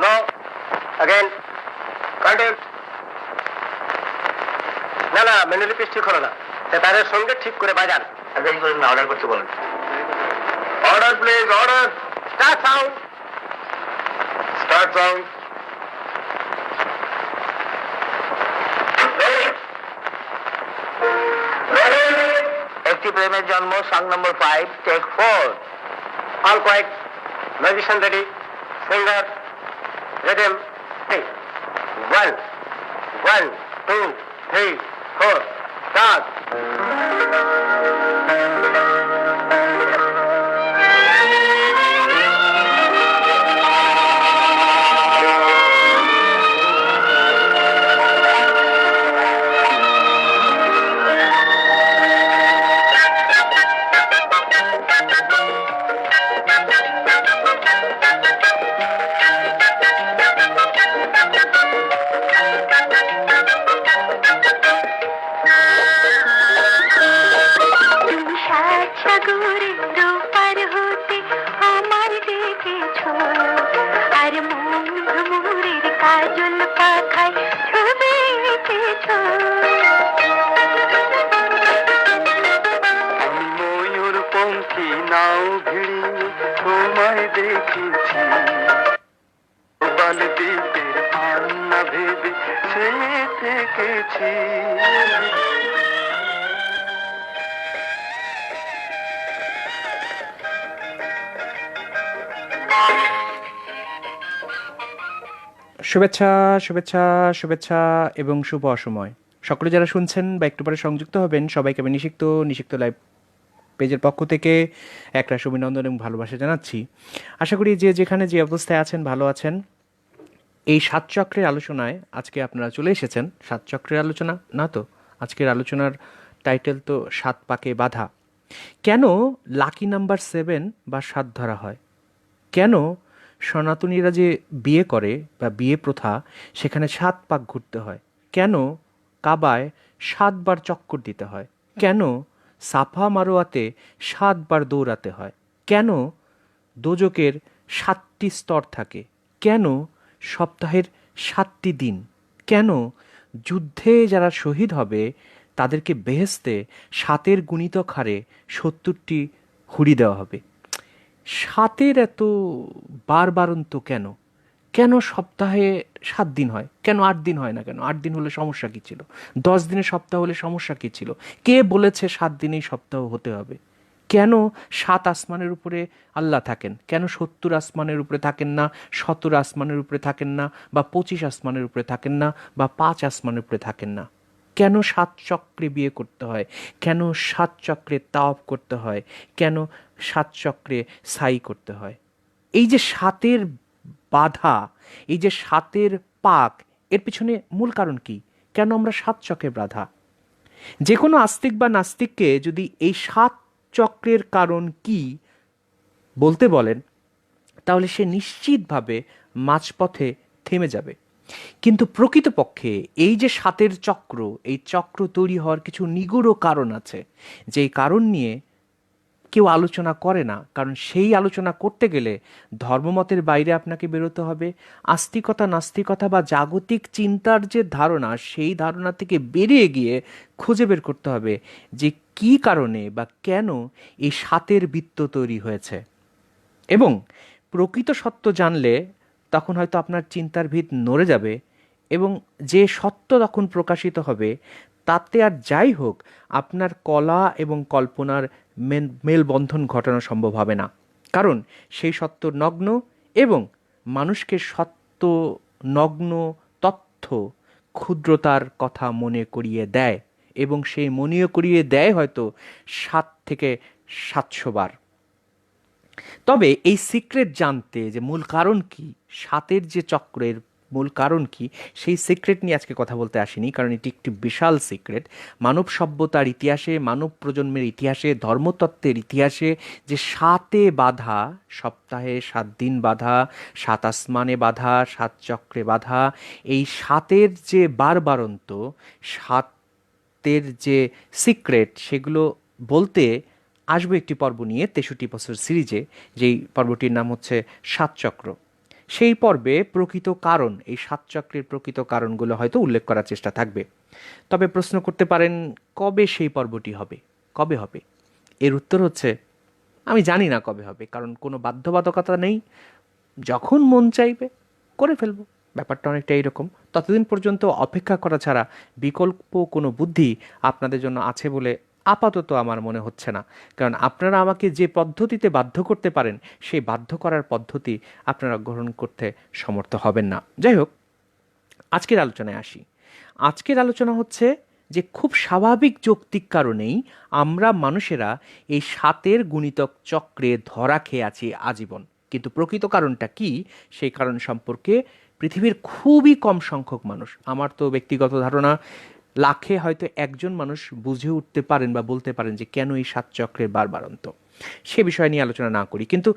No again continue. না না মেনুলিপিস ঠিক হলো না, তাদের সঙ্গে ঠিক করে বাজান। অর্ডার করতে বলেন। Order please, order. Start sound, start sound. একটি প্রেমের জন্ম, song number 5, take 4। All quiet, musician ready, singer, rhythm. 1 1 2 3 4 start. নাও ভিড়িয়ে তোমায় দেখেছি, বাল দ্বীপের আন্না ভেবে সে থেকেছি। শুভেচ্ছা শুভেচ্ছা শুভেচ্ছা এবং শুভ অসময় সকলে যারা শুনছেন বা একটু পরে সংযুক্ত হবেন, সবাইকে আমি নিষিক্ত লাইভ পেজের পক্ষ থেকে একটা অভিনন্দন এবং ভালোবাসা জানাচ্ছি। আশা করি যে যেখানে যে অবস্থায় আছেন ভালো আছেন। এই 7 চক্রের আলোচনায় আজকে আপনারা চলে এসেছেন। 7 চক্রের আলোচনা না তো, আজকের আলোচনার টাইটেল তো 7 পাকে বাধা। কেন লাকি নাম্বার 7 বা 7 ধরা হয়? কেন সনাতনীরা যে বিয়ে করে বা বিয়ে প্রথা, সেখানে 7 পাক ঘুরতে হয়? কেন কাবায় 7 বার চক্কর দিতে হয়? কেন সাফা মারোয়াতে 7 বার দৌড়াতে হয়? কেন দোজকের 7টি স্তর থাকে? কেন সপ্তাহের 7টি দিন? কেন যুদ্ধে যারা শহীদ হবে তাদেরকে বেহেশতে 7-এর গুণিতক হারে 70টি হুড়ি দেওয়া হবে? 7-এর এত বারবারন্ত কেন? কেন সপ্তাহে 7 দিন হয়? কেন 8 দিন হয় না? কেন 8 দিন হলে সমস্যা কী ছিল? 10 দিনের সপ্তাহ হলে সমস্যা কী ছিল? কে বলেছে 7 দিনেই সপ্তাহ হতে হবে? কেন 7 আসমানের উপরে আল্লাহ থাকেন? কেন 70 আসমানের উপরে থাকেন না, 17 আসমানের উপরে থাকেন না, বা 25 আসমানের উপরে থাকেন না, বা 5 আসমানের উপরে থাকেন না? কেন 7 চক্রে বিয়ে করতে হয়? কেন 7 চক্রে তাওয়াফ করতে হয়? কেন 7 চক্রে সাই করতে হয়? এই যে 7-এর বাধা, এই যে 7-এর পাক, এর পিছনে মূল কারণ কি? কেন আমরা 7 চক্রে বাধা? যে কোনো আস্তিক বা নাস্তিককে যদি এই 7 চক্রের কারণ কি বলতে বলেন, তাহলে সে নিশ্চিতভাবে মাঝপথে থেমে যাবে। কিন্তু প্রকৃতপক্ষে এই যে 7-এর চক্র, এই চক্র তৈরি হওয়ার কিছু নিগূঢ় কারণ আছে, যেই কারণ নিয়ে কেউ আলোচনা করে না। কারণ সেই আলোচনা করতে গেলে ধর্মমতের বাইরে আপনাকে বেরোতে হবে। আস্তিকতা, নাস্তিকতা বা জাগতিক চিন্তার যে ধারণা, সেই ধারণা থেকে বেরিয়ে গিয়ে খুঁজে বের করতে হবে যে কী কারণে বা কেন এই 7-এর বৃত্ত তৈরি হয়েছে। এবং প্রকৃত সত্য জানলে তখন হয়তো আপনার চিন্তার ভিত নড়ে যাবে, এবং যে সত্য তখন প্রকাশিত হবে তাতে আর যাই হোক আপনার কলা এবং কল্পনার মেলবন্ধন ঘটানো সম্ভব হবে না। কারণ সেই সত্য নগ্ন, এবং মানুষকে সত্য নগ্ন তথ্য ক্ষুদ্রতার কথা মনে করিয়ে দেয়, এবং সেই মনে করিয়ে দেয় হয়তো 7 থেকে 700 বার। তবে এই সিক্রেট জানতে যে মূল কারণ কি, 7-এর যে চক্রের মূল কারণ কি, সেই সিক্রেট নিয়ে আজকে কথা বলতে আসিনি, কারণ এটি একটি বিশাল সিক্রেট। মানব সভ্যতার ইতিহাসে, মানব প্রজন্মের ইতিহাসে, ধর্মতত্ত্বের ইতিহাসে যে 7-এ বাধা, সপ্তাহে 7 দিন বাধা, 7 আসমানে বাধা, 7 চক্রে বাধা, এই 7-এর যে বারবারন্ত, 7-এর যে সিক্রেট, সেগুলো বলতে আসবো একটি পর্ব নিয়ে 63 বছর সিরিজে, যেই পর্বটির নাম হচ্ছে 7 চক্র। সেই পর্বে প্রকৃত কারণ, এই 7 চক্রের প্রকৃত কারণগুলো হয়তো উল্লেখ করার চেষ্টা থাকবে। তবে প্রশ্ন করতে পারেন কবে সেই পর্বটি হবে, কবে হবে? এর উত্তর হচ্ছে আমি জানি না কবে হবে, কারণ কোনো বাধ্যবাধকতা নেই। যখন মন চাইবে করে ফেলবো, ব্যাপারটা অনেকটা এইরকম। ততদিন পর্যন্ত অপেক্ষা করা ছাড়া বিকল্প কোনো বুদ্ধি আপনাদের জন্য আছে বলে আপাতত আমার মনে হচ্ছে না। কারণ আপনারা আমাকে যে পদ্ধতিতে বাধ্য করতে পারেন, সেই বাধ্য করার পদ্ধতি আপনারা গ্রহণ করতে সমর্থ হবেন না। যাই হোক, আজকের আলোচনায় আসি। আজকের আলোচনা হচ্ছে যে খুব স্বাভাবিক যৌক্তিক কারণেই আমরা মানুষেরা এই 7 গুণিতক চক্রে ধরা খেয়ে আছি আজীবন। কিন্তু প্রকৃত কারণটা কি, সেই কারণ সম্পর্কে পৃথিবীর খুবই কম সংখ্যক মানুষ, আমার তো ব্যক্তিগত ধারণা লাখে হয়তো একজন মানুষ বুঝে উঠতে পারেন বা বলতে পারেন যে কেন এই 7 চক্রের বারবারন্ত। সে বিষয় নিয়ে আলোচনা না করি, কিন্তু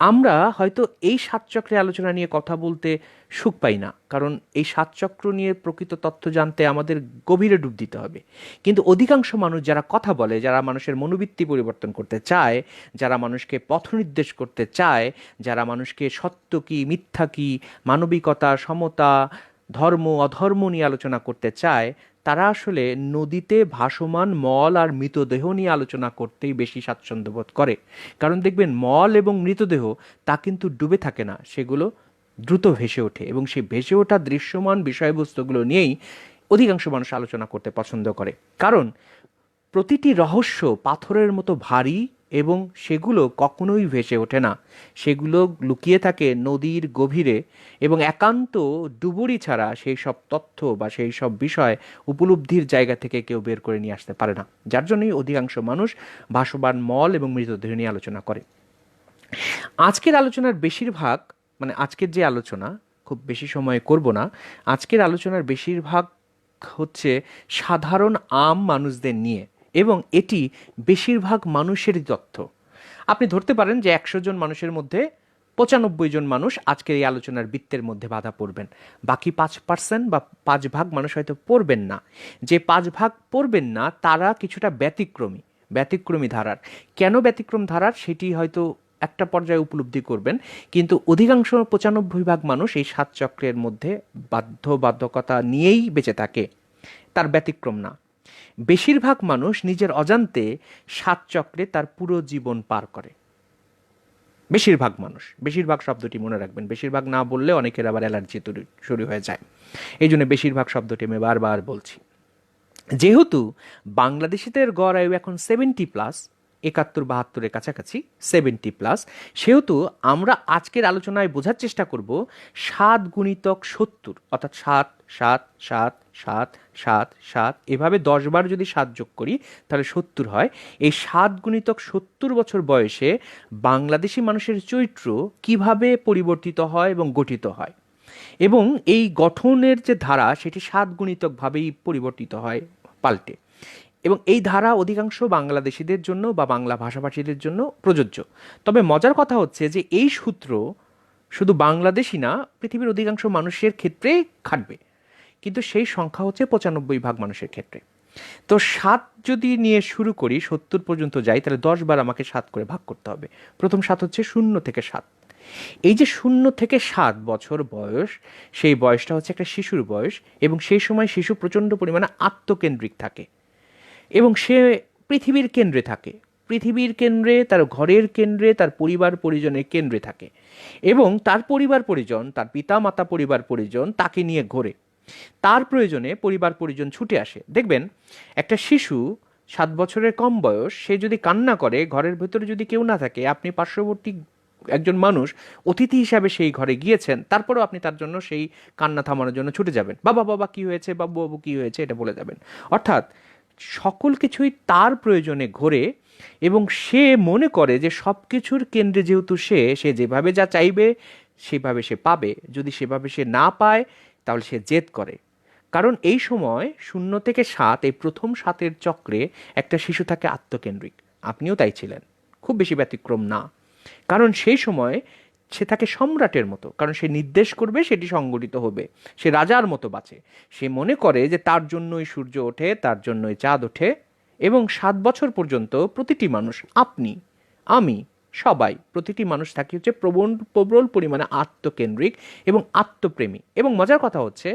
আমরা হয়তো এই 7 চক্রের আলোচনা নিয়ে কথা বলতে সুখ পাই না, কারণ এই 7 চক্র নিয়ে প্রকৃত তথ্য জানতে আমাদের গভীরে ডুব দিতে হবে। কিন্তু অধিকাংশ মানুষ যারা কথা বলে, যারা মানুষের মনোবৃত্তি পরিবর্তন করতে চায়, যারা মানুষকে পথ নির্দেশ করতে চায়, যারা মানুষকে সত্য কি মিথ্যা কি, মানবিকতা সমতা ধর্ম অধর্ম নিয়ে আলোচনা করতে চায়, তারা আসলে নদীতে ভাসমান মল আর মৃতদেহ নিয়ে আলোচনা করতেই বেশি স্বাচ্ছন্দ্য বোধ করে। কারণ দেখবেন মল এবং মৃতদেহ তা কিন্তু ডুবে থাকে না, সেগুলো দ্রুত ভেসে ওঠে, এবং সেই ভেসে ওঠা দৃশ্যমান বিষয়বস্তুগুলো নিয়েই অধিকাংশ মানুষ আলোচনা করতে পছন্দ করে। কারণ প্রতিটি রহস্য পাথরের মতো ভারী এবং সেগুলো কখনোই ভেসে ওঠে না, সেগুলো লুকিয়ে থাকে নদীর গভীরে, এবং একান্ত ডুবুরি ছাড়া সেই সব তথ্য বা সেই সব বিষয় উপলব্ধির জায়গা থেকে কেউ বের করে নিয়ে আসতে পারে না। যার জন্যই অধিকাংশ মানুষ ভাসমান মল এবং মৃতদেহ নিয়ে আলোচনা করে। আজকের আলোচনার বেশিরভাগ, মানে আজকের যে আলোচনা খুব বেশি সময় করব না, আজকের আলোচনার বেশিরভাগ হচ্ছে সাধারণ আম মানুষদের নিয়ে, এবং এটি বেশিরভাগ মানুষেরই তথ্য। আপনি ধরতে পারেন যে 100 জন মানুষের মধ্যে 95 জন মানুষ আজকের এই আলোচনার বৃত্তের মধ্যে বাধা পড়বেন, বাকি 5% বা 5 ভাগ মানুষ হয়তো পড়বেন না। যে 5 ভাগ পড়বেন না তারা কিছুটা ব্যতিক্রমী ধারার। কেন ব্যতিক্রম ধারার সেটি হয়তো একটা পর্যায়ে উপলব্ধি করবেন, কিন্তু অধিকাংশ 95 ভাগ মানুষ এই 7 চক্রের মধ্যে বাধ্যবাধকতা নিয়েই বেঁচে থাকে, তার ব্যতিক্রম না। বেশিরভাগ মানুষ নিজের অজান্তে 7 চক্রে তার পুরো জীবন পার করে। বেশিরভাগ মানুষ, বেশিরভাগ শব্দটি মনে রাখবেন, বেশিরভাগ না বললে অনেকের আবার অ্যালার্জি শুরু হয়ে যায়, এই জন্য বেশিরভাগ শব্দটি আমি বারবার বলছি। যেহেতু বাংলাদেশিদের গড় আয়ু এখন 70+, 71-72-এর কাছাকাছি 70+, সেহেতু আমরা আজকের আলোচনায় বোঝার চেষ্টা করব 7 গুণিতক 70, অর্থাৎ 7 7 7 7 7 7, এভাবে 10 বার যদি 7 যোগ করি তাহলে 70 হয়। এই 7 গুণিতক 70 বছর বয়সে বাংলাদেশি মানুষের চরিত্র কিভাবে পরিবর্তিত হয় এবং গঠিত হয়, এবং এই গঠনের যে ধারা সেটি 7 গুণিতকভাবেই পরিবর্তিত হয়, পাল্টে। এবং এই ধারা অধিকাংশ বাংলাদেশিদের জন্য বা বাংলা ভাষাভাষীদের জন্য প্রযোজ্য। তবে মজার কথা হচ্ছে যে এই সূত্র শুধু বাংলাদেশি না, পৃথিবীর অধিকাংশ মানুষের ক্ষেত্রেই খাটবে, কিন্তু সেই সংখ্যা হচ্ছে 95 ভাগ মানুষের ক্ষেত্রে। তো 7 যদি নিয়ে শুরু করি 70 পর্যন্ত যাই, তাহলে 10 বার আমাকে 7 করে ভাগ করতে হবে। প্রথম 7 হচ্ছে 0 থেকে 7। এই যে 0 থেকে 7 বছর বয়স, সেই বয়সটা হচ্ছে একটা শিশুর বয়স, এবং সেই সময় শিশু প্রচণ্ড পরিমাণে আত্মকেন্দ্রিক থাকে, এবং সে পৃথিবীর কেন্দ্রে থাকে, পৃথিবীর কেন্দ্রে, তার ঘরের কেন্দ্রে, তার পরিবার পরিজনের কেন্দ্রে থাকে, এবং তার পরিবার পরিজন, তার পিতা মাতা পরিবার পরিজন তাকে নিয়ে ঘোরে। তার প্রয়োজনে পরিবার পরিজন ছুটে আসে। দেখবেন একটা শিশু 7 বছরের কম বয়স, সে যদি কান্না করে, ঘরের ভেতরে যদি কেউ না থাকে, আপনি পার্শ্ববর্তী একজন মানুষ অতিথি হিসাবে সেই ঘরে গিয়েছেন, তারপরেও আপনি তার জন্য সেই কান্না থামানোর জন্য ছুটে যাবেন, বাবা বাবা কি হয়েছে, বাবু বাবু কি হয়েছে, এটা বলে যাবেন। অর্থাৎ সকল কিছুই তার প্রয়োজনে ঘোরে, এবং সে মনে করে যে সব কিছুর কেন্দ্রে যেহেতু সে যেভাবে যা চাইবে সেভাবে সে পাবে, যদি সেভাবে সে না পায় তাহলে সে জেদ করে। কারণ এই সময় 0 থেকে 7, এই প্রথম 7-এর চক্রে একটা শিশু থাকে আত্মকেন্দ্রিক। আপনিও তাই ছিলেন, খুব বেশি ব্যতিক্রম না। কারণ সেই সময় সে থাকে সম্রাটের মতো, কারণ সে নির্দেশ করবে, সেটি সংগঠিত হবে, সে রাজার মতো বাঁচে। সে মনে করে যে তার জন্যই সূর্য ওঠে, তার জন্যই চাঁদ ওঠে, এবং 7 বছর পর্যন্ত প্রতিটি মানুষ, আপনি আমি সবাই, প্রতিটি মানুষ থাকে হচ্ছে প্রবল পরিমাণে আত্মকেন্দ্রিক এবং আত্মপ্রেমী। এবং মজার কথা হচ্ছে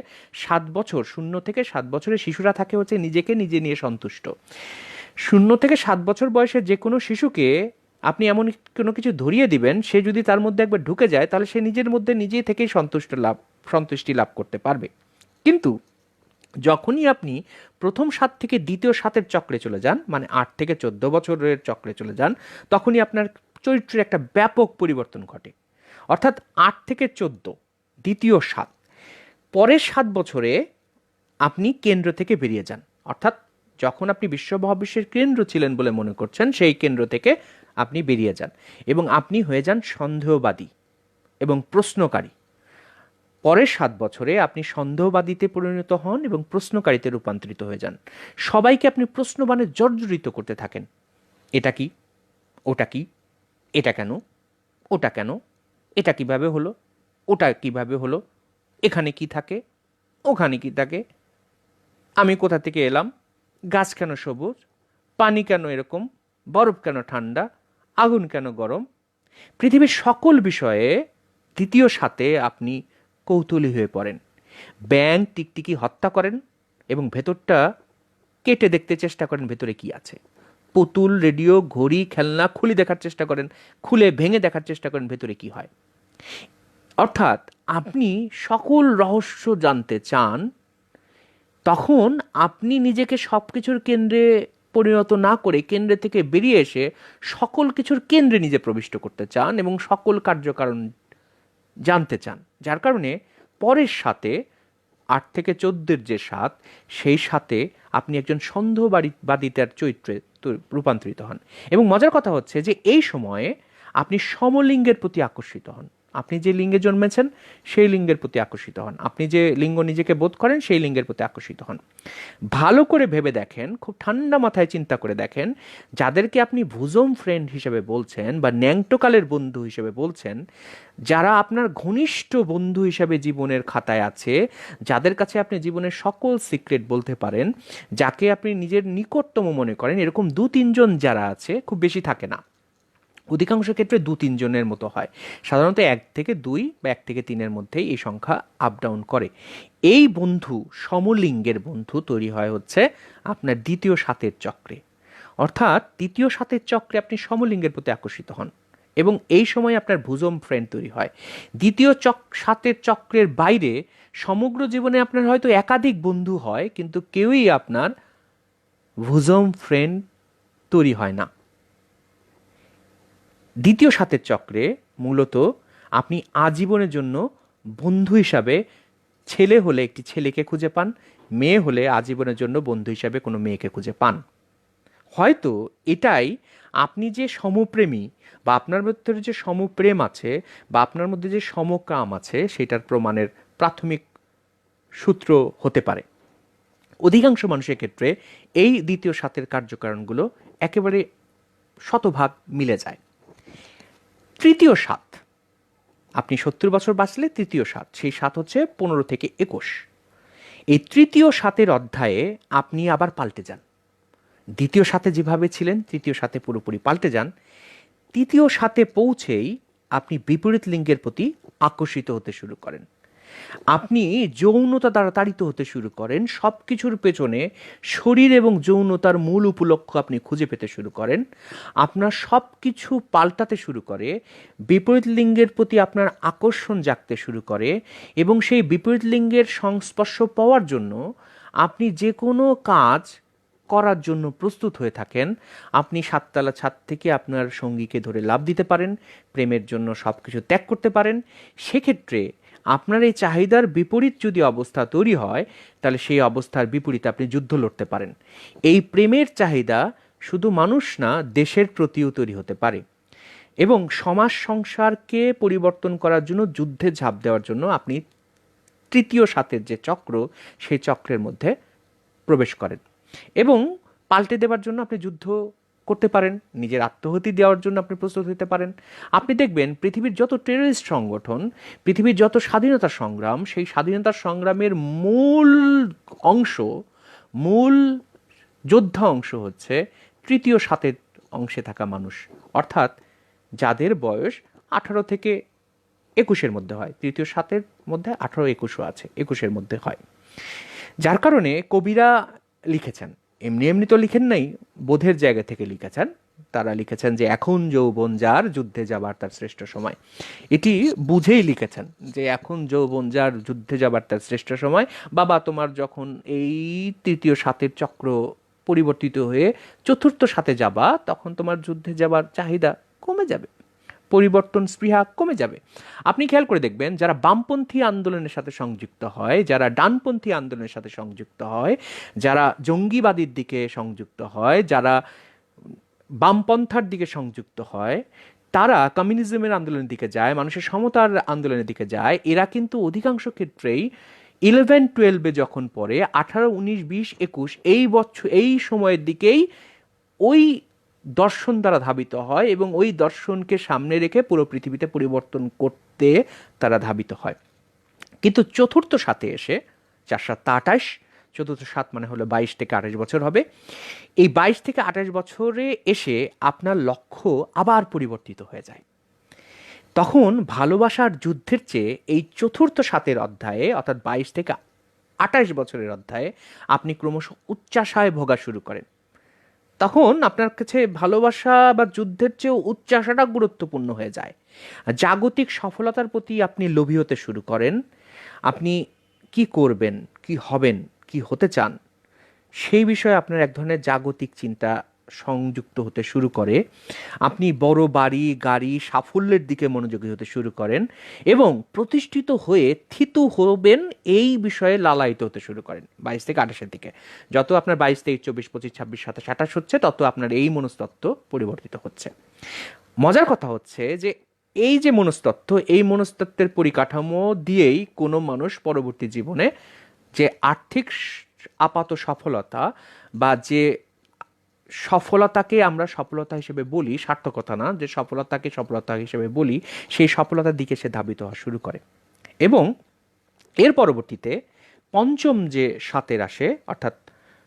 7 বছর, 0 থেকে 7 বছরের শিশুরা থাকে হচ্ছে নিজেকে নিজে নিয়ে সন্তুষ্ট। 0 থেকে 7 বছর বয়সের যে কোনো শিশুকে আপনি এমন কোনো কিছু ধরিয়ে দিবেন, সে যদি তার মধ্যে একবার ঢুকে যায় তাহলে সে নিজের মধ্যে নিজেই থেকেই সন্তুষ্টি লাভ করতে পারবে। কিন্তু যখনই আপনি প্রথম 7 থেকে দ্বিতীয় 7-এর চক্রে চলে যান, মানে 8 থেকে 14 বছরের চক্রে চলে যান, তখনই আপনার চরিত্রের একটা ব্যাপক পরিবর্তন ঘটে। অর্থাৎ 8 থেকে 14, দ্বিতীয় 7, পরের 7 বছরে আপনি কেন্দ্র থেকে বেরিয়ে যান। অর্থাৎ যখন আপনি বিশ্ব মহাবিশ্বের কেন্দ্র ছিলেন বলে মনে করছেন, সেই কেন্দ্র থেকে আপনি বেরিয়ে যান এবং আপনি হয়ে যান সন্দেহবাদী এবং প্রশ্নকারী। পরের 7 বছরে আপনি সন্দেহবাদীতে পরিণত হন এবং প্রশ্নকারীতে রূপান্তরিত হয়ে যান। সবাইকে আপনি প্রশ্নবাণে জর্জরিত করতে থাকেন। এটা কি, ওটা কি, এটা কেন, ওটা কেন, এটা কিভাবে হলো, ওটা কিভাবে হলো, এখানে কি থাকে, ওখানে কি থাকে, আমি কোথা থেকে এলাম, গাছ কেন সবুজ, পানি কেন এরকম, বরফ কেন ঠান্ডা, আগুন কেন গরম। পৃথিবীর সকল বিষয়ে দ্বিতীয় 7-এ আপনি কৌতূহলী হয়ে পড়েন। ব্যাঙ টিকটিকি হত্যা করেন এবং ভেতরটা কেটে দেখতে চেষ্টা করেন ভেতরে কি আছে। পুতুল, রেডিও, ঘড়ি, খেলনা খুলে দেখার চেষ্টা করেন, খুলে ভেঙে দেখার চেষ্টা করেন ভেতরে কি হয়। অর্থাৎ আপনি সকল রহস্য জানতে চান। তখন আপনি নিজেকে সব কিছুর কেন্দ্রে পরিণত না করে কেন্দ্রে থেকে বেরিয়ে এসে সকল কিছুর কেন্দ্রে নিজে প্রবিষ্ট করতে চান এবং সকল কার্যকারণ জানতে চান। যার কারণে পরের 7-এ, 8 থেকে 14-এর যে 7, সেই 7-এ আপনি একজন সন্দেহবাদিতার চরিত্রে রূপান্তরিত হন। এবং মজার কথা হচ্ছে যে এই সময়ে আপনি সমলিঙ্গের প্রতি আকর্ষিত হন। আপনি যে লিঙ্গে জন্মেছেন সেই লিঙ্গের প্রতি আকর্ষিত হন, আপনি যে লিঙ্গ নিজেকে বোধ করেন সেই লিঙ্গের প্রতি আকর্ষিত হন। ভালো করে ভেবে দেখেন, খুব ঠান্ডা মাথায় চিন্তা করে দেখেন, যাদেরকে আপনি ভুজম ফ্রেন্ড হিসেবে বলছেন বা ন্যাংটোকালের বন্ধু হিসেবে বলছেন, যারা আপনার ঘনিষ্ঠ বন্ধু হিসেবে জীবনের খাতায় আছে, যাদের কাছে আপনি জীবনের সকল সিক্রেট বলতে পারেন, যাকে আপনি নিজের নিকটতম মনে করেন, এরকম 2-3 জন যারা আছে, খুব বেশি থাকে না, অধিকাংশ ক্ষেত্রে 2-3 জনের মতো হয়। সাধারণত 1 থেকে 2 বা 1 থেকে 3-এর মধ্যেই এই সংখ্যা আপ ডাউন করে। এই বন্ধু, সমলিঙ্গের বন্ধু তৈরি হয় হচ্ছে আপনার দ্বিতীয় 7-এর চক্রে। অর্থাৎ দ্বিতীয় 7-এর চক্রে আপনি সমলিঙ্গের প্রতি আকর্ষিত হন এবং এই সময় আপনার ভুজম ফ্রেন্ড তৈরি হয়। দ্বিতীয় 7-এর চক্রের বাইরে সমগ্র জীবনে আপনার হয়তো একাধিক বন্ধু হয়, কিন্তু কেউই আপনার ভুজম ফ্রেন্ড তৈরি হয় না। দ্বিতীয় 7-এর চক্রে মূলত আপনি আজীবনের জন্য বন্ধু হিসাবে, ছেলে হলে একটি ছেলেকে খুঁজে পান, মেয়ে হলে আজীবনের জন্য বন্ধু হিসাবে কোনো মেয়েকে খুঁজে পান। হয়তো এটাই আপনি যে সমপ্রেমী বা আপনার ভিতরে যে সমপ্রেম আছে বা আপনার মধ্যে যে সমকাম আছে সেটার প্রমাণের প্রাথমিক সূত্র হতে পারে। অধিকাংশ মানুষের ক্ষেত্রে এই দ্বিতীয় 7-এর কার্যকারণগুলো একেবারে শতভাগ মিলে যায়। তৃতীয় 7, আপনি 70 বছর বাঁচলে তৃতীয় 7, সেই 7 হচ্ছে 15 থেকে 21। এই তৃতীয় 7-এর অধ্যায়ে আপনি আবার পাল্টে যান। দ্বিতীয় 7-এ যেভাবে ছিলেন তৃতীয় 7-এ পুরোপুরি পাল্টে যান। তৃতীয় 7-এ পৌঁছেই আপনি বিপরীত লিঙ্গের প্রতি আকর্ষিত হতে শুরু করেন। আপনি যৌনতা দ্বারা তাড়িত হতে শুরু করেন। সব কিছুর পেছনে শরীর এবং যৌনতার মূল উপলক্ষ্য আপনি খুঁজে পেতে শুরু করেন। আপনার সব কিছু পাল্টাতে শুরু করে, বিপরীত লিঙ্গের প্রতি আপনার আকর্ষণ জাগতে শুরু করে এবং সেই বিপরীত লিঙ্গের সংস্পর্শ পাওয়ার জন্য আপনি যে কোনো কাজ করার জন্য প্রস্তুত হয়ে থাকেন। আপনি 7তলা ছাদ থেকে আপনার সঙ্গীকে ধরে লাফ দিতে পারেন, প্রেমের জন্য সব কিছু ত্যাগ করতে পারেন। সেক্ষেত্রে আপনার এই চাহিদার বিপরীত যদি অবস্থা তৈরি হয়, তাহলে সেই অবস্থার বিপরীতে আপনি যুদ্ধ লড়তে পারেন। এই প্রেমের চাহিদা শুধু মানুষ না, দেশের প্রতিও তৈরি হতে পারে এবং সমাজ সংসারকে পরিবর্তন করার জন্য, যুদ্ধে ঝাঁপ দেওয়ার জন্য আপনি তৃতীয় 7-এর যে চক্র, সেই চক্রের মধ্যে প্রবেশ করেন এবং পাল্টে দেওয়ার জন্য আপনি যুদ্ধ করতে পারেন, নিজের আত্মহতি দেওয়ার জন্য আপনি প্রস্তুত হতে পারেন। আপনি দেখবেন পৃথিবীর যত টেররিস্ট সংগঠন, পৃথিবীর যত স্বাধীনতা সংগ্রাম, সেই স্বাধীনতা সংগ্রামের মূল অংশ, মূল যোদ্ধা অংশ হচ্ছে তৃতীয় 7-এর অংশে থাকা মানুষ। অর্থাৎ যাদের বয়স 18 থেকে 21-এর মধ্যে হয়। তৃতীয় সাতের মধ্যে 18-21ও আছে, 21-এর মধ্যে হয়। যার কারণে কবিরা লিখেছেন, এমনি এমনি তো লিখেন নাই, বোধের জায়গা থেকে লিখেছেন। তারা লিখেছেন যে এখন যৌবন যার যুদ্ধে যাবার তার শ্রেষ্ঠ সময়। এটি বুঝেই লিখেছেন যে এখন যৌবন যার যুদ্ধে যাবার তার শ্রেষ্ঠ সময়। বাবা, তোমার যখন এই তৃতীয় সাতের চক্র পরিবর্তিত হয়ে চতুর্থ সাথে যাবা, তখন তোমার যুদ্ধে যাবার চাহিদা কমে যাবে, পরিবর্তন স্পৃহা কমে যাবে। আপনি খেয়াল করে দেখবেন, যারা বামপন্থী আন্দোলনের সাথে সংযুক্ত হয়, যারা ডানপন্থী আন্দোলনের সাথে সংযুক্ত হয়, যারা জঙ্গিবাদীর দিকে সংযুক্ত হয়, যারা বামপন্থার দিকে সংযুক্ত হয়, তারা কমিউনিজমের আন্দোলনের দিকে যায়, মানুষের সমতার আন্দোলনের দিকে যায়, এরা কিন্তু অধিকাংশ ক্ষেত্রেই 11-12 যখন পড়ে, 18, 19, 20, 21 এই বছর এই সময়ের দিকেই ওই দর্শন দ্বারা ধাবিত হয় এবং ওই দর্শনকে সামনে রেখে পুরো পৃথিবীতে পরিবর্তন করতে তারা ধাবিত হয়। কিন্তু চতুর্থ সাথে এসে 4-7-28, চতুর্থ সাত মানে হলো 22 থেকে 28 বছর হবে। এই 22 থেকে 28 বছরে এসে আপনার লক্ষ্য আবার পরিবর্তিত হয়ে যায়। তখন ভালোবাসার যুদ্ধের চেয়ে এই চতুর্থ সাতের অধ্যায়ে, অর্থাৎ 22 থেকে 28 বছরের অধ্যায়ে, আপনি ক্রমশ উচ্চাশায় ভোগা শুরু করেন। তখন আপনার কাছে ভালোবাসা বা যুদ্ধের চেয়েও উচ্চাশাটা গুরুত্বপূর্ণ হয়ে যায়। জাগতিক সফলতার প্রতি আপনি লোভী হতে শুরু করেন। আপনি কি করবেন, কি হবেন, কি হতে চান, সেই বিষয়ে আপনার এক ধরনের জাগতিক চিন্তা সংযুক্ত হতে শুরু করে। আপনি বড় বাড়ি, গাড়ি, সাফল্যের দিকে মনোযোগী হতে শুরু করেন এবং প্রতিষ্ঠিত হয়ে থিতু হবেন এই বিষয়ে লালায়িত হতে শুরু করেন 22 থেকে 28-এর দিকে। যত আপনার 22, 23, 24, 25, 26, 27, 28 হচ্ছে, তত আপনার এই মনস্তত্ত্ব পরিবর্তিত হচ্ছে। মজার কথা হচ্ছে যে এই যে মনস্তত্ত্ব, এই মনস্তত্ত্বের পরিকাঠামো দিয়েই কোনো মানুষ পরবর্তী জীবনে যে আর্থিক আপাত সফলতা বা যে সফলতাকে আমরা সফলতা হিসেবে বলি, সার্থকতা না, যে সফলতাকে সফলতা হিসেবে বলি, সেই সফলতার দিকে সে ধাবিত হওয়া শুরু করে। এবং এর পরবর্তীতে পঞ্চম যে সাতের আসে, অর্থাৎ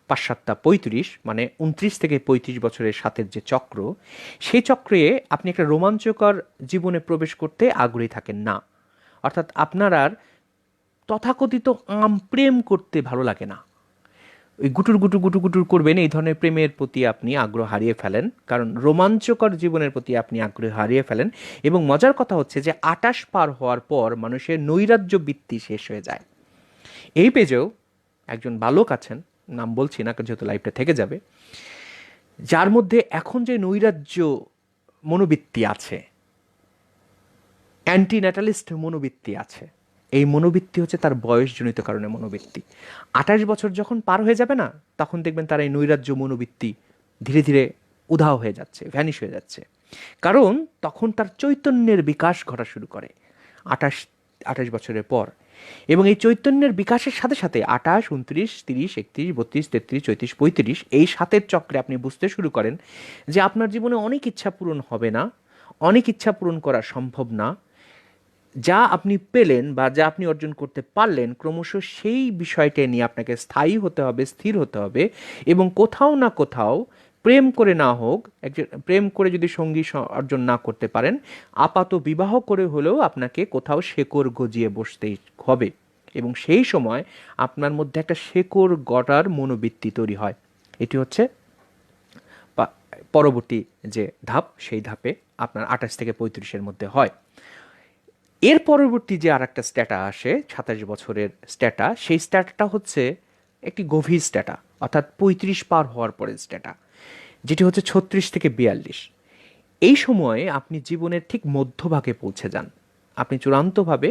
5-7-35, মানে 29 থেকে 35 বছরের সাতের যে চক্র, সেই চক্রে আপনি একটা রোমাঞ্চকর জীবনে প্রবেশ করতে আগ্রহী থাকেন না। অর্থাৎ আপনার আর তথাকথিত প্রেম করতে ভালো লাগে না। ওই গুটুর গুটুর গুটুর গুটুর করবেন, এই ধরনের প্রেমের প্রতি আপনি আগ্রহ হারিয়ে ফেলেন, কারণ রোমাঞ্চকর জীবনের প্রতি আপনি আগ্রহ হারিয়ে ফেলেন। এবং মজার কথা হচ্ছে যে 28 পার হওয়ার পর মানুষের নৈরাজ্য বৃত্তি শেষ হয়ে যায়। এই পেজেও একজন বালক আছেন, নাম বলছি না যেহেতু লাইফটা থেকে যাবে, যার মধ্যে এখন যে নৈরাজ্য মনোবৃত্তি আছে, অ্যান্টিন্যাটালিস্ট মনোবৃত্তি আছে, এই মনোবৃত্তি হচ্ছে তার বয়সজনিত কারণে মনোবৃত্তি। 28 বছর যখন পার হয়ে যাবে না, তখন দেখবেন তার এই নৈরাজ্য মনোবৃত্তি ধীরে ধীরে উধাও হয়ে যাচ্ছে, ভ্যানিশ হয়ে যাচ্ছে। কারণ তখন তার চৈতন্যের বিকাশ ঘটা শুরু করে 28 বছরের পর। এবং এই চৈতন্যের বিকাশের সাথে সাথে 28, 29, 30, 31, 32, 33, 34, 35 এই সাতের চক্রে আপনি বুঝতে শুরু করেন যে আপনার জীবনে অনেক ইচ্ছা পূরণ হবে না, অনেক ইচ্ছা পূরণ করা সম্ভব না। যা আপনি পেলেন বা যা আপনি অর্জন করতে পারলেন, ক্রমশ সেই বিষয়টা নিয়ে আপনাকে স্থায়ী হতে হবে, স্থির হতে হবে। এবং কোথাও না কোথাও প্রেম করে না হোক, একজন প্রেম করে যদি সঙ্গী অর্জন না করতে পারেন, আপাত বিবাহ করে হলেও আপনাকে কোথাও শেকড় গজিয়ে বসতেই হবে। এবং সেই সময় আপনার মধ্যে একটা শেকড় গড়ার মনোবৃত্তি তৈরি হয়। এটি হচ্ছে পরবর্তী যে ধাপ, সেই ধাপে আপনার 28 থেকে 35-এর মধ্যে হয়। এর পরবর্তী যে আর একটা স্ট্যাটা আসে, 27 বছরের স্ট্যাটা, সেই স্ট্যাটাটা হচ্ছে একটি গভীর স্ট্যাটা, অর্থাৎ 35 পার হওয়ার পরের স্ট্যাটা, যেটি হচ্ছে 36 থেকে 42। এই সময়ে আপনি জীবনের ঠিক মধ্যভাগে পৌঁছে যান, আপনি চূড়ান্তভাবে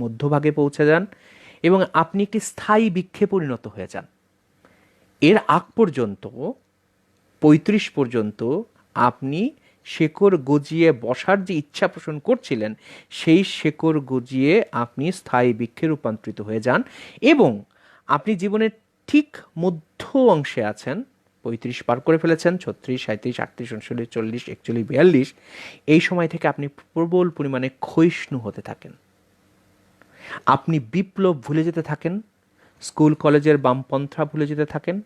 মধ্যভাগে পৌঁছে যান এবং আপনি একটি স্থায়ী বৃক্ষে পরিণত হয়ে যান। এর আগ পর্যন্ত 35 পর্যন্ত আপনি শেকড় গজিয়ে বসার যে ইচ্ছা পোষণ করছিলেন, সেই শেকড় গজিয়ে আপনি স্থায়ী বৃক্ষে রূপান্তরিত হয়ে যান এবং আপনি জীবনের ঠিক মধ্য অংশে আছেন। 35 পার করে ফেলেছেন, 36, 37, 38, 39, 40, 41, 42। এই সময় থেকে আপনি প্রবল পরিমাণে ক্ষয়িষ্ণু হতে থাকেন। আপনি বিপ্লব ভুলে যেতে থাকেন, স্কুল কলেজের বামপন্থা ভুলে যেতে থাকেন।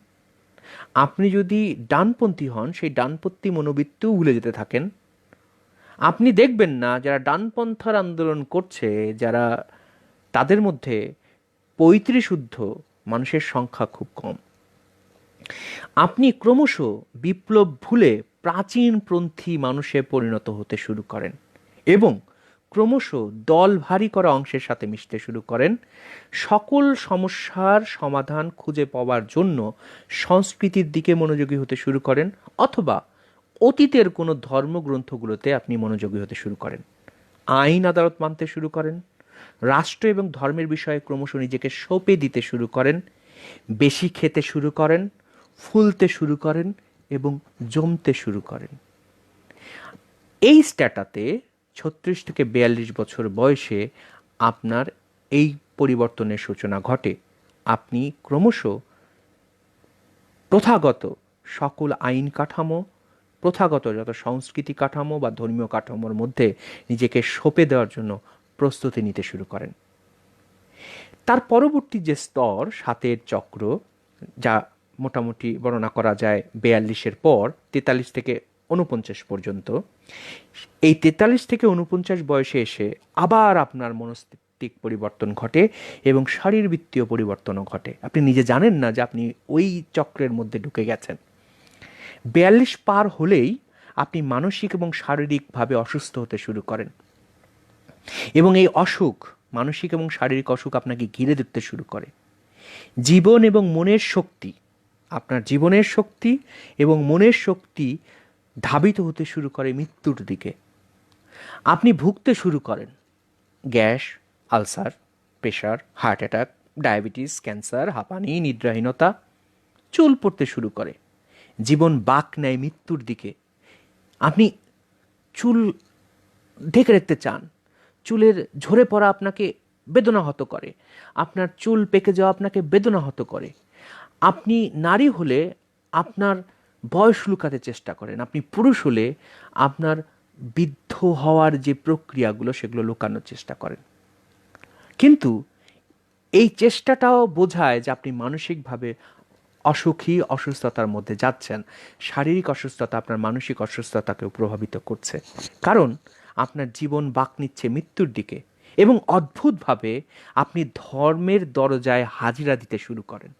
আপনি যদি ডানপন্থী হন, সেই ডানপন্থী মনোবৃত্তিও ভুলে যেতে থাকেন। আপনি দেখবেন না যারা ডানপন্থার আন্দোলন করছে, যারা তাদের মধ্যে 35 মানুষের সংখ্যা খুব কম। আপনি ক্রমশ বিপ্লব ভুলে প্রাচীনপন্থী মানুষে পরিণত হতে শুরু করেন এবং ক্রমশ দল ভারী করা অংশের সাথে মিশতে শুরু করেন। সকল সমস্যার সমাধান খুঁজে পাওয়ার জন্য সংস্কৃতির দিকে মনোযোগী হতে শুরু করেন, অথবা অতীতের কোনো ধর্মগ্রন্থগুলোতে আপনি মনোযোগী হতে শুরু করেন। আইন আদালত মানতে শুরু করেন, রাষ্ট্র এবং ধর্মের বিষয়ে ক্রমশ নিজেকে সঁপে দিতে শুরু করেন, বেশি খেতে শুরু করেন, ফুলতে শুরু করেন এবং জমতে শুরু করেন। এই স্ট্যাটাতে 36 থেকে 42 বছর বয়সে আপনার এই পরিবর্তনের সূচনা ঘটে। আপনি ক্রমশ প্রথাগত সকল আইন কাঠামো, প্রথাগত যত সংস্কৃতি কাঠামো বা ধর্মীয় কাঠামোর মধ্যে নিজেকে সঁপে দেওয়ার জন্য প্রস্তুতি নিতে শুরু করেন। তার পরবর্তী যে স্তর 7-এর চক্র, যা মোটামুটি বর্ণনা করা যায় 42-এর পর 43 থেকে 49 পর্যন্ত, এই 43 থেকে 49 বয়সে এসে আবার আপনার মনস্তাত্ত্বিক পরিবর্তন ঘটে এবং শারীরবৃত্তীয় পরিবর্তনও ঘটে। আপনি নিজে জানেন না যে আপনি ওই চক্রের মধ্যে ঢুকে গেছেন। 42 পার হলেই আপনি মানসিক এবং শারীরিকভাবে অসুস্থ হতে শুরু করেন এবং এই অসুখ, মানসিক এবং শারীরিক অসুখ আপনাকে ঘিরে ধরতে শুরু করে। জীবন এবং মনের শক্তি, আপনার জীবনের শক্তি এবং মনের শক্তি ধাবিত হতে শুরু করে মৃত্যুর দিকে। আপনি ভুগতে শুরু করেন gas, ulcer, pressure, heart attack, diabetes, cancer, হাঁপানি, নিদ্রাহীনতা। চুল পড়তে শুরু করে, জীবন বাঁক নেয় মৃত্যুর দিকে। আপনি চুল ঢেকে রাখতে চান, চুলের ঝরে পড়া আপনাকে বেদনাহত করে, আপনার চুল পেকে যাওয়া আপনাকে বেদনাহত করে। আপনি নারী হলে আপনার বয়স লুকাতে চেষ্টা করেন, আপনি পুরুষ হলে আপনার বৃদ্ধ হওয়ার যে প্রক্রিয়াগুলো সেগুলো লুকানোর চেষ্টা করেন। কিন্তু এই চেষ্টাটাও বোঝায় যে আপনি মানসিকভাবে অসুখী, অসুস্থতার মধ্যে যাচ্ছেন। শারীরিক অসুস্থতা আপনার মানসিক অসুস্থতাকেও প্রভাবিত করছে, কারণ আপনার জীবন বাঁক নিচ্ছে মৃত্যুর দিকে এবং অদ্ভুতভাবে আপনি ধর্মের দরজায় হাজিরা দিতে শুরু করেন।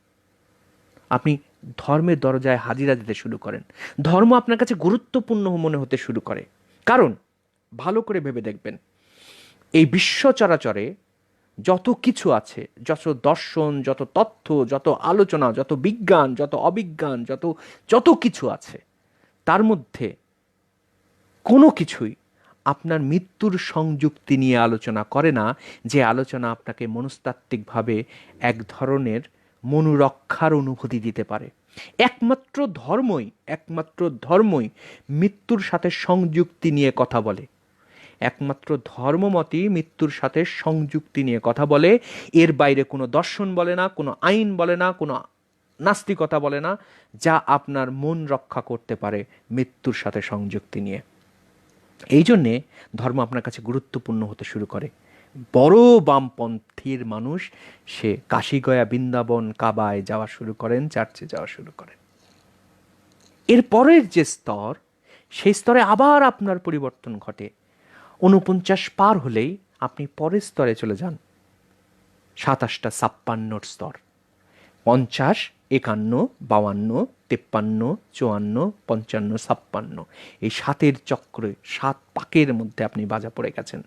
আপনি ধর্মের দরজায় হাজিরা দিতে শুরু করেন। ধর্ম আপনার কাছে গুরুত্বপূর্ণ মনে হতে শুরু করে, কারণ ভালো করে ভেবে দেখবেন, এই বিশ্ব চরাচরে যত কিছু আছে, যত দর্শন, যত তথ্য, যত আলোচনা, যত বিজ্ঞান, যত অবিজ্ঞান, যত কিছু আছে, তার মধ্যে কোনো কিছুই আপনার মৃত্যুর সংযুক্তি নিয়ে আলোচনা করে না, যে আলোচনা আপনাকে মনস্তাত্ত্বিকভাবে এক ধরনের মনোরক্ষার অনুভূতি দিতে পারে। একমাত্র ধর্মই মৃত্যুর সাথে সংযুক্তি নিয়ে কথা বলে। একমাত্র ধর্মমতই মৃত্যুর সাথে সংযুক্তি নিয়ে কথা বলে। এর বাইরে কোনো দর্শন বলে না, কোনো আইন বলে না, কোনো নাস্তিকতা বলে না, যা আপনার মন রক্ষা করতে পারে মৃত্যুর সাথে সংযুক্তি নিয়ে। এই জন্যে ধর্ম আপনার কাছে গুরুত্বপূর্ণ হতে শুরু করে। বড় বামপন্থীর মানুষ সে কাশীগয়া, বৃন্দাবন, কাবায় যাওয়া শুরু করেন, চার্চে যাওয়া শুরু করেন। এর পরের যে স্তর, সেই স্তরে আবার আপনার পরিবর্তন ঘটে। 49 পার হলেই আপনি পরের স্তরে চলে যান, 27টা 56 স্তর। 50, 51, 52, 53, 54, 55, 56, এই 7-এর চক্রে 7 পাকের মধ্যে আপনি বাজা পড়ে গেছেন।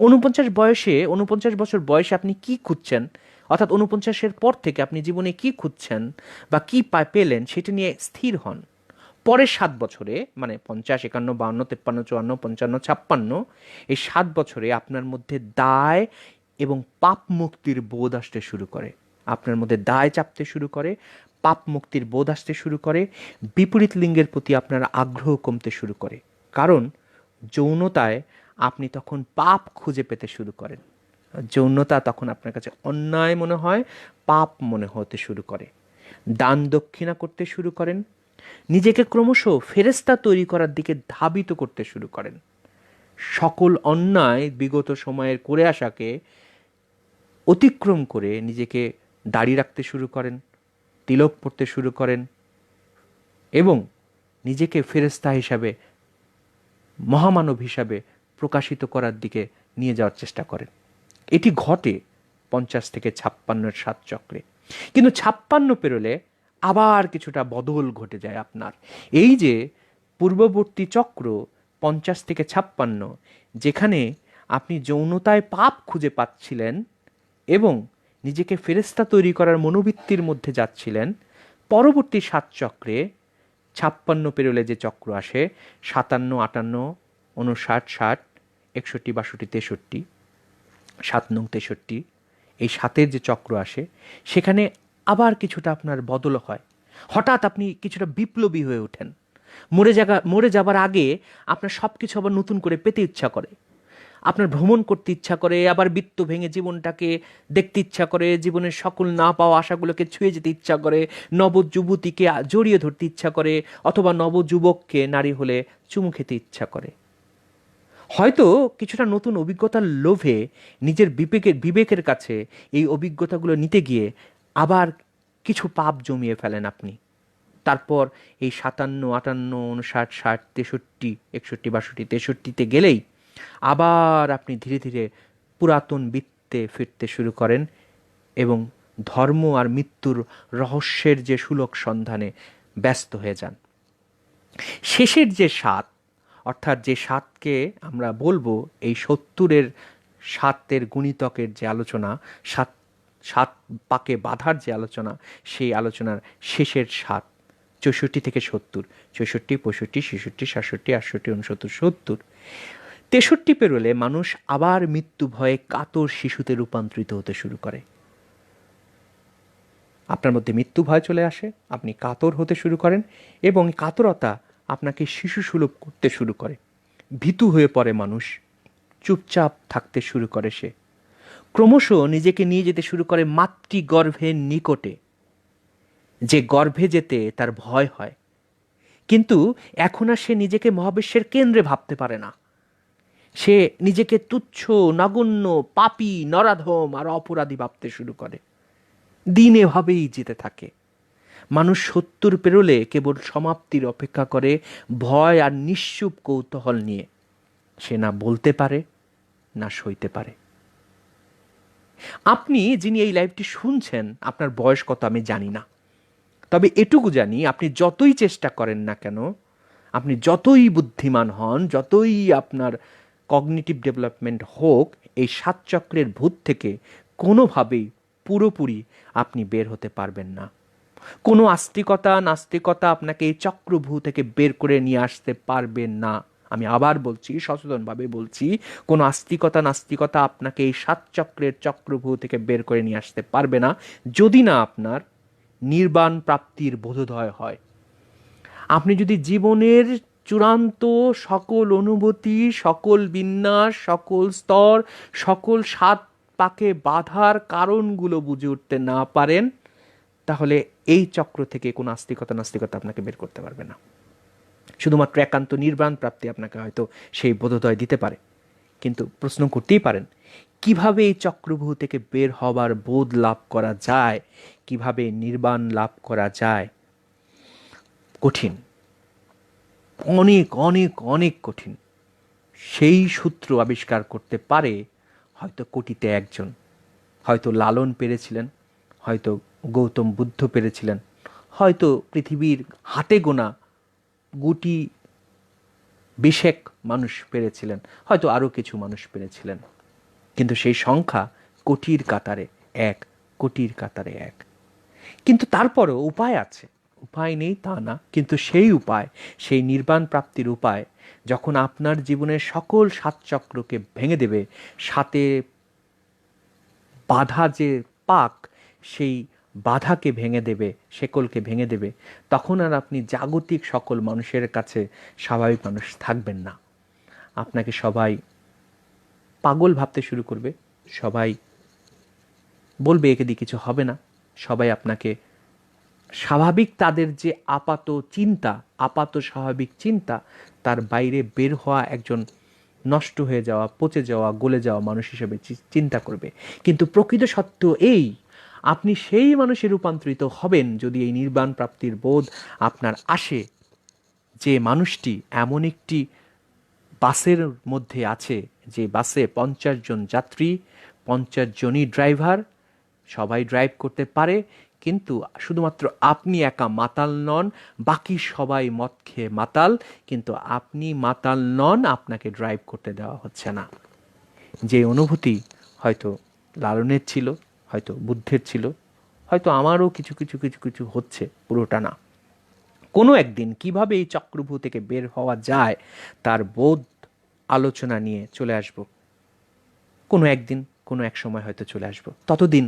49 বছর বয়সে আপনি কি খুঁজছেন, অর্থাৎ 49-এর পর থেকে আপনি জীবনে কি খুঁজছেন বা কি পেলেন সেটা নিয়ে স্থির হন। পরের 7 বছরে, মানে 50, 51, 52, 53, 54, 55, 56, এই 7 বছরে আপনার মধ্যে দায় এবং পাপ মুক্তির বোধ আসতে শুরু করে। আপনার মধ্যে দায় চাপতে শুরু করে, পাপ মুক্তির বোধ আসতে শুরু করে, বিপরীত লিঙ্গের প্রতি আপনার আগ্রহ কমতে শুরু করে, কারণ যৌনতায় আপনি তখন পাপ খুঁজে পেতে শুরু করেন। যৌনতা তখন আপনার কাছে অন্যায় মনে হয়, পাপ মনে হতে শুরু করে। দান দক্ষিণা করতে শুরু করেন, নিজেকে ক্রমশ ফেরেশতা তৈরি করার দিকে ধাবিত করতে শুরু করেন। সকল অন্যায় বিগত সময়ের করে আসাকে অতিক্রম করে নিজেকে দাড়ি রাখতে শুরু করেন, তিলক পরতে শুরু করেন এবং নিজেকে ফেরেশতা হিসাবে মহামানব হিসাবে প্রকাশিত করার দিকে নিয়ে যাওয়ার চেষ্টা করেন। এটি ঘটে 50 থেকে 56-এর 7 চক্রে। কিন্তু 56 পেরোলে আবার কিছুটা বদল ঘটে যায় আপনার। এই যে পূর্ববর্তী চক্র 50 থেকে 56, যেখানে আপনি যৌনতায় পাপ খুঁজে পাচ্ছিলেন এবং নিজেকে ফেরেশতা তৈরি করার মনোবৃত্তির মধ্যে যাচ্ছিলেন, পরবর্তী 7 চক্রে 56 পেরোলে যে চক্র আসে, 57, 58, 59, 60, 61, 62, 63, 7 নং 63, এই 7-এর যে চক্র আসে, সেখানে আবার কিছুটা আপনার বদল হয়। হঠাৎ আপনি কিছুটা বিপ্লবী হয়ে ওঠেন। মরে যাবার আগে আপনার সব কিছু আবার নতুন করে পেতে ইচ্ছা করে, আপনার ভ্রমণ করতে ইচ্ছা করে, আবার বৃত্ত ভেঙে জীবনটাকে দেখতে ইচ্ছা করে, জীবনের সকল না পাওয়া আশাগুলোকে ছুঁয়ে যেতে ইচ্ছা করে, নবযুবতীকে জড়িয়ে ধরতে ইচ্ছা করে, অথবা নবযুবককে, নারী হলে, চুমু খেতে ইচ্ছা করে। হয়তো কিছুটা নতুন অভিজ্ঞতার লোভে নিজের বিবেকের কাছে এই অভিজ্ঞতাগুলো নিতে গিয়ে আবার কিছু পাপ জমিয়ে ফেলেন আপনি। তারপর এই 57, 58, 59, 60, 63, 61, 62, 63-তে গেলেই আবার আপনি ধীরে ধীরে পুরাতন বৃত্তে ফিরতে শুরু করেন এবং ধর্ম আর মৃত্যুর রহস্যের যে সুলক সন্ধানে ব্যস্ত হয়ে যান। শেষের যে 7, অর্থাৎ যে 7কে আমরা বলবো এই 70-এর 7-এর গুণিতকের যে আলোচনা, 7 পাকে বাধার যে আলোচনা, সেই আলোচনার শেষের 7, 64 থেকে 70, 64, 65, 66, 67, 68, 69, 70, 63 পেরোলে মানুষ আবার মৃত্যু ভয়ে কাতর শিশুতে রূপান্তরিত হতে শুরু করে। আপনার মধ্যে মৃত্যু ভয় চলে আসে, আপনি কাতর হতে শুরু করেন এবং কাতরতা আপনাকে শিশু সুলভ করতে শুরু করে। ভীতু হয়ে পড়ে মানুষ, চুপচাপ থাকতে শুরু করে সে, ক্রমশ নিজেকে নিয়ে যেতে শুরু করে মাতৃগর্ভের নিকটে, যে গর্ভে যেতে তার ভয় হয়। কিন্তু এখন আর সে নিজেকে মহাবিশ্বের কেন্দ্রে ভাবতে পারে না। সে নিজেকে তুচ্ছ, নগণ্য, পাপী, নরাধম আর অপরাধী ভাবতে শুরু করে। দিন এভাবেই যেতে থাকে। মানুষ 70 পেরোলে কেবল সমাপ্তির অপেক্ষা করে ভয় আর নিশ্চুপ কৌতূহল নিয়ে। সে না বলতে পারে, না সইতে পারে। আপনি যিনি এই লাইভটি শুনছেন, আপনার বয়স কত আমি জানি না, তবে এটুকু জানি, আপনি যতই চেষ্টা করেন না কেন, আপনি যতই বুদ্ধিমান হন, যতই আপনার কগনিটিভ ডেভেলপমেন্ট হোক, এই 7 চক্রের ভূত থেকে কোনোভাবেই পুরোপুরি আপনি বের হতে পারবেন না। কোনো আস্তিকতা, নাস্তিকতা আপনাকে এই চক্রভূ থেকে বের করে নিয়ে আসতে পারবেন না। আমি আবার বলছি, সচেতনভাবে বলছি, কোনো আস্তিকতা, নাস্তিকতা আপনাকে এই 7 চক্রের চক্রভূ থেকে বের করে নিয়ে আসতে পারবে না, যদি না আপনার নির্বাণ প্রাপ্তির বোধোদয় হয়। আপনি যদি জীবনের চূড়ান্ত সকল অনুভূতি, সকল বিন্যাস, সকল স্তর, সকল 7 পাকে বাধার কারণগুলো বুঝে উঠতে না পারেন, তাহলে এই চক্র থেকে কোনো আস্তিকতা, নাস্তিকতা আপনাকে বের করতে পারবে না। শুধুমাত্র একান্ত নির্বাণ প্রাপ্তি আপনাকে হয়তো সেই বোধোদয় দিতে পারে। কিন্তু প্রশ্ন করতেই পারেন, কিভাবে এই চক্রভূ থেকে বের হবার বোধ লাভ করা যায়, কিভাবে নির্বাণ লাভ করা যায়? কঠিন, অনেক অনেক অনেক কঠিন। সেই সূত্র আবিষ্কার করতে পারে হয়তো কোটিতে একজন। হয়তো লালন পেরেছিলেন, হয়তো গৌতম বুদ্ধ পেরেছিলেন, হয়তো পৃথিবীর হাতে গোনা গুটি 20 মানুষ পেরেছিলেন, হয়তো আরও কিছু মানুষ পেরেছিলেন। কিন্তু সেই সংখ্যা কোটির কাতারে 1, কোটির কাতারে 1। কিন্তু তারপরও উপায় আছে, উপায় নেই তা না, কিন্তু সেই উপায়, সেই নির্বাণ প্রাপ্তির উপায় যখন আপনার জীবনের সকল 7 চক্রকে ভেঙে দেবে, 7-এ বাধা যে পাক, সেই বাধাকে ভেঙে দেবে, শেকলকে ভেঙে দেবে, তখন আর আপনি জাগতিক সকল মানুষের কাছে স্বাভাবিক মানুষ থাকবেন না। আপনাকে সবাই পাগল ভাবতে শুরু করবে, সবাই বলবে একে দিয়ে কিছু হবে না, সবাই আপনাকে স্বাভাবিক, তাদের যে আপাত চিন্তা, আপাত স্বাভাবিক চিন্তা, তার বাইরে বের হওয়া একজন নষ্ট হয়ে যাওয়া, পচে যাওয়া, গলে যাওয়া মানুষ হিসেবে চিন্তা করবে। কিন্তু প্রকৃত সত্য এই, আপনি সেই মানুষে রূপান্তরিত হবেন যদি এই নির্বাণ প্রাপ্তির বোধ আপনার আসে, যে মানুষটি এমন একটি বাসের মধ্যে আছে, যে বাসে 50 জন যাত্রী, 50 জনই ড্রাইভার, সবাই ড্রাইভ করতে পারে, কিন্তু শুধুমাত্র আপনি একা মাতাল নন, বাকি সবাই মদ খেয়ে মাতাল, কিন্তু আপনি মাতাল নন, আপনাকে ড্রাইভ করতে দেওয়া হচ্ছে না। যে অনুভূতি হয়তো লালনের ছিল, হয়তো বুদ্ধের ছিল, হয়তো আমারও কিছু কিছু কিছু কিছু হচ্ছে, পুরোটা না। কোনো একদিন কিভাবে এই চক্রভূ থেকে বের হওয়া যায় তার বোধ আলোচনা নিয়ে চলে আসব। কোনো একদিন, কোনো এক সময় হয়তো চলে আসব। ততদিন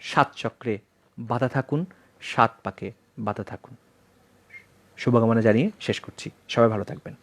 7 চক্রে বাধা থাকুন, 7 পাকে বাধা থাকুন। শুভকামনা জানিয়ে শেষ করছি। সবাই ভালো থাকবেন।